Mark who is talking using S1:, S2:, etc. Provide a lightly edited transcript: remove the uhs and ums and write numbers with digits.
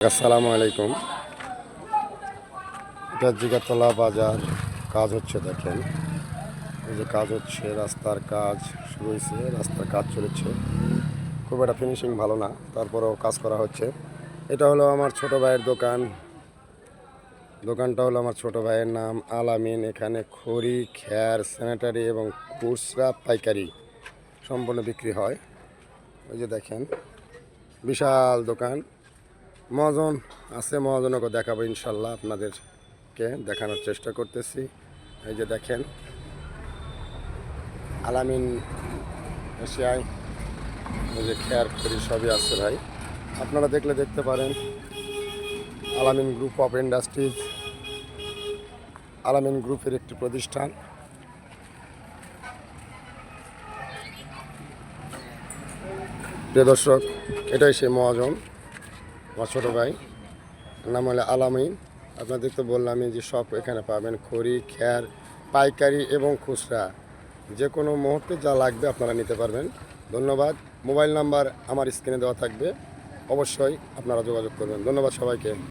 S1: আসসালামু আলাইকুম। এটা জিগাতলা বাজার কাজ হচ্ছে, দেখেন এই যে কাজ হচ্ছে, রাস্তার কাজ শুরু হয়েছে, রাস্তার কাজ চলেছে। খুব একটা ফিনিশিং ভালো না, তারপরেও কাজ করা হচ্ছে। এটা হলো আমার ছোট ভাইয়ের দোকান। দোকানটা হলো আমার ছোট ভাইয়ের নাম আলামিন। এখানে খড়ি, খ্যার, স্যানিটারি এবং খুচরা পাইকারি সম্পূর্ণ বিক্রি হয়। ওই যে দেখেন বিশাল দোকান, মহাজন আছে, মহাজনকে দেখাবো ইনশাল্লাহ, আপনাদেরকে দেখানোর চেষ্টা করতেছি। এই যে দেখেন আলামিন এশিয়ায়, এই যে খেয়ার খড়ি সবই আছে ভাই, আপনারা দেখলে দেখতে পারেন। আলামিন গ্রুপ অফ ইন্ডাস্ট্রিজ, আলামিন গ্রুপের একটি প্রতিষ্ঠান। প্রিয় দর্শক, এটাই সেই মহাজন, আমার ছোটো ভাই, নাম হলো আলামিন। আপনাদের তো বললামই যে সব এখানে পাবেন, খড়ি, খ্যার, পাইকারি এবং খুচরা। যে কোনো মুহূর্তে যা লাগবে আপনারা নিতে পারবেন। ধন্যবাদ। মোবাইল নাম্বার আমার স্ক্রিনে দেওয়া থাকবে, অবশ্যই আপনারা যোগাযোগ করবেন। ধন্যবাদ সবাইকে।